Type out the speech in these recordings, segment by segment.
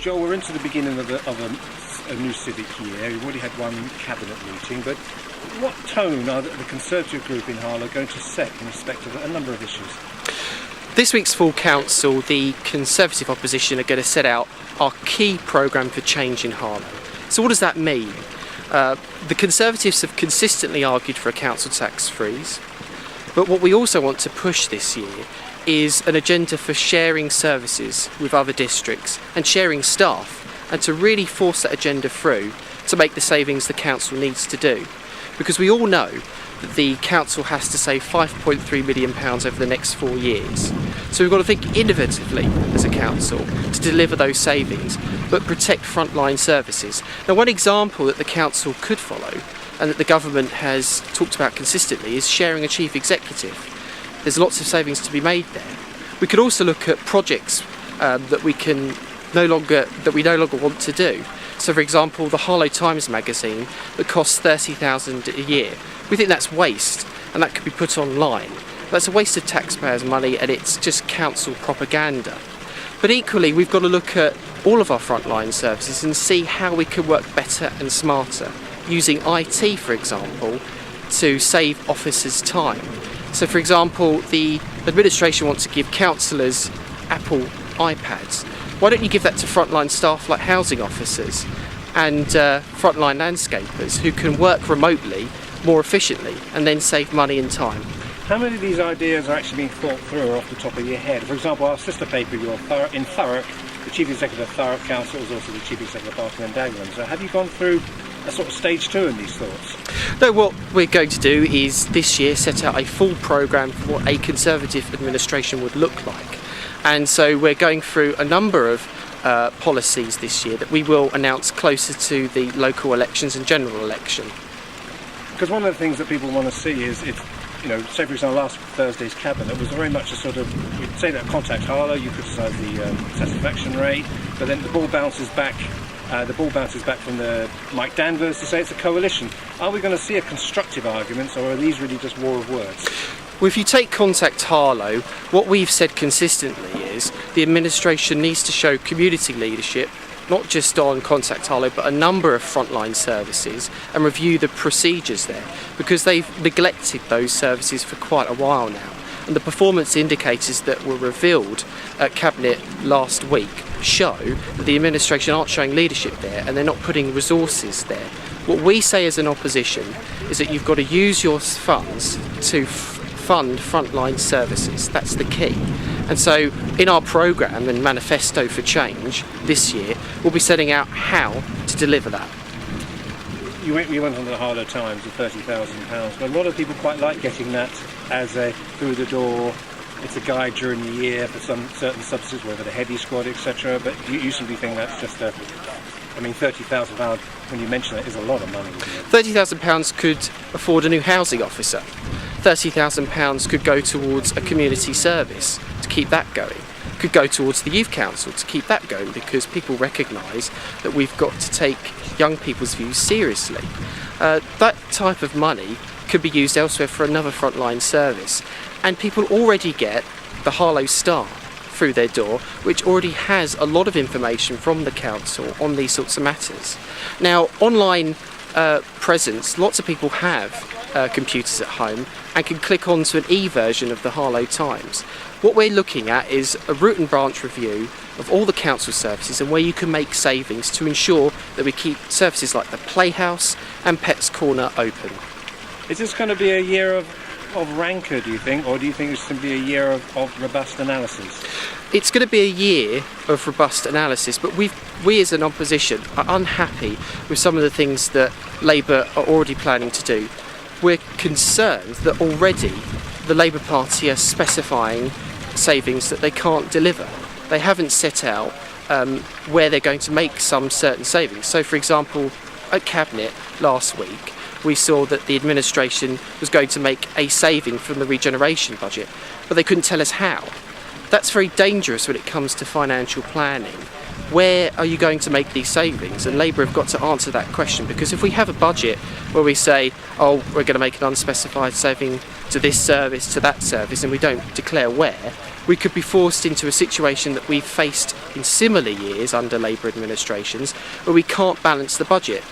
Joel, we're into the beginning of a new civic year. We've already had one cabinet meeting, but what tone are the Conservative group in Harlow going to set in respect of a number of issues? This week's full council, the Conservative opposition are going to set out our key programme for change in Harlow. So what does that mean? The Conservatives have consistently argued for a council tax freeze, but what we also want to push this year is an agenda for sharing services with other districts and sharing staff, and to really force that agenda through to make the savings the council needs to do. Because we all know that the council has to save £5.3 million over the next 4 years. So we've got to think innovatively as a council to deliver those savings, but protect frontline services. Now, one example that the council could follow, and that the government has talked about consistently, is sharing a chief executive. There's lots of savings to be made there. We could also look at projects that we no longer want to do. So, for example, the Harlow Times magazine that costs £30,000 a year. We think that's waste, and that could be put online. That's a waste of taxpayers' money, and it's just council propaganda. But equally, we've got to look at all of our frontline services and see how we can work better and smarter, using IT, for example, to save officers time. So, for example, the administration wants to give councillors Apple iPads. Why don't you give that to frontline staff like housing officers and frontline landscapers who can work remotely more efficiently and then save money and time? How many of these ideas are actually being thought through or off the top of your head? For example, our sister paper, in Thurrock, the Chief Executive of Thurrock Council is also the Chief Executive of Barking and Dagenham. So have you gone through a sort of stage 2 in these thoughts? No, what we're going to do is this year set out a full programme for what a Conservative administration would look like. And so we're going through a number of policies this year that we will announce closer to the local elections and general election. Because one of the things that people want to see is, say for example last Thursday's cabinet was very much a sort of, we'd say that Contact Harlow, you criticise the satisfaction rate, but then the ball bounces back from the Mike Danvers to say it's a coalition. Are we going to see a constructive argument, or are these really just war of words? Well, if you take Contact Harlow, what we've said consistently is the administration needs to show community leadership, not just on Contact Harlow, but a number of frontline services, and review the procedures there, because they've neglected those services for quite a while now. And the performance indicators that were revealed at Cabinet last week show that the administration aren't showing leadership there, and they're not putting resources there. What we say as an opposition is that you've got to use your funds to fund frontline services. That's the key. And so in our programme and manifesto for change this year, we'll be setting out how to deliver that. You went on to the Harlow Times with £30,000, but a lot of people quite like getting that as a through the door. It's a guide during the year for some certain substances, whether the heavy squad, etc. But you seem to think that's just £30,000, when you mention it, is a lot of money. £30,000 could afford a new housing officer. £30,000 could go towards a community service to keep that going. Could go towards the youth council to keep that going, because people recognise that we've got to take young people's views seriously. That type of money could be used elsewhere for another frontline service, and people already get the Harlow Star through their door, which already has a lot of information from the council on these sorts of matters. Now, online presence, lots of people have computers at home and can click onto an e-version of the Harlow Times. What we're looking at is a root and branch review of all the council services and where you can make savings to ensure that we keep services like the Playhouse and Pets Corner open. Is this going to be a year of rancour, do you think, or do you think it's going to be a year of robust analysis? It's going to be a year of robust analysis, but we as an opposition are unhappy with some of the things that Labour are already planning to do. We're concerned that already the Labour Party are specifying savings that they can't deliver. They haven't set out where they're going to make some certain savings. So, for example, at Cabinet last week, we saw that the administration was going to make a saving from the regeneration budget, but they couldn't tell us how. That's very dangerous when it comes to financial planning, where are you going to make these savings? And Labour have got to answer that question, because if we have a budget where we say, oh, we're going to make an unspecified saving to this service, to that service, and we don't declare where, we could be forced into a situation that we've faced in similar years under Labour administrations, where we can't balance the budget.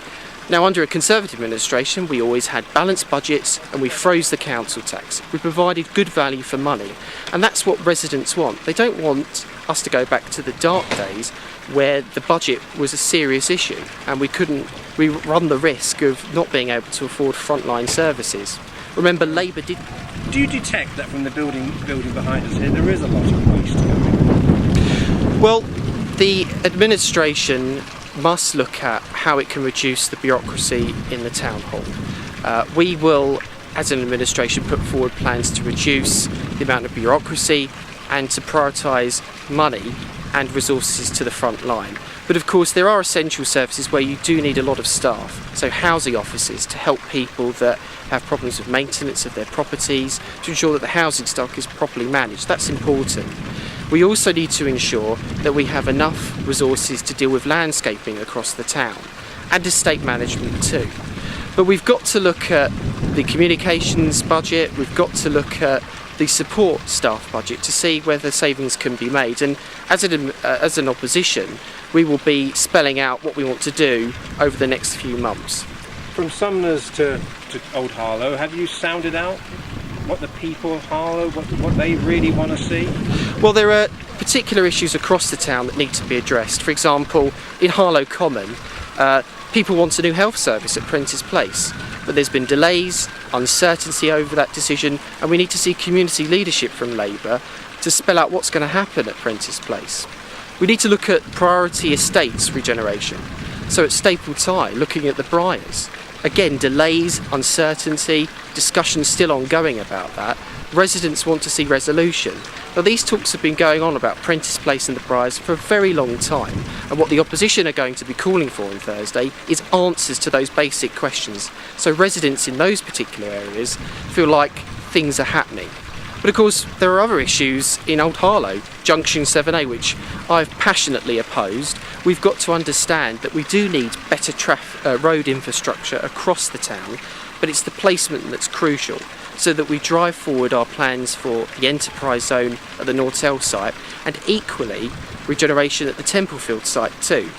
Now, under a Conservative administration, we always had balanced budgets and we froze the council tax. We provided good value for money, and that's what residents want. They don't want us to go back to the dark days where the budget was a serious issue and we run the risk of not being able to afford frontline services. Remember, Labour did... Do you detect that from the building behind us here, there is a lot of waste going on? Well, the administration must look at how it can reduce the bureaucracy in the town hall. We will, as an administration, put forward plans to reduce the amount of bureaucracy and to prioritise money and resources to the front line. But of course there are essential services where you do need a lot of staff, so housing officers to help people that have problems with maintenance of their properties, to ensure that the housing stock is properly managed. That's important. We also need to ensure that we have enough resources to deal with landscaping across the town, and estate management too. But we've got to look at the communications budget, we've got to look at the support staff budget to see whether savings can be made, and as an opposition we will be spelling out what we want to do over the next few months. From Sumners to Old Harlow, have you sounded out what the people of Harlow, what they really want to see? Well, there are particular issues across the town that need to be addressed. For example, in Harlow Common, people want a new health service at Prentice Place, but there's been delays, uncertainty over that decision, and we need to see community leadership from Labour to spell out what's going to happen at Prentice Place. We need to look at priority estates regeneration. So at Staple Tie, looking at the Briars, again, delays, uncertainty, discussions still ongoing about that. Residents want to see resolution. Now, these talks have been going on about Prentice Place and the Briars for a very long time, and what the opposition are going to be calling for on Thursday is answers to those basic questions, so residents in those particular areas feel like things are happening. But of course there are other issues in Old Harlow, Junction 7A, which I've passionately opposed. We've got to understand that we do need better road infrastructure across the town, but it's the placement that's crucial, so that we drive forward our plans for the enterprise zone at the Nortell site, and equally regeneration at the Templefield site too.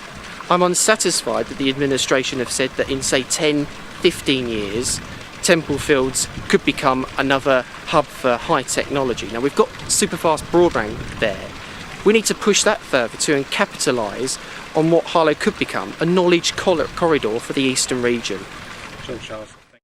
I'm unsatisfied that the administration have said that in, say, 10-15 years Templefields could become another hub for high technology. Now, we've got superfast broadband there. We need to push that further too and capitalise on what Harlow could become, a knowledge corridor for the eastern region. Charles.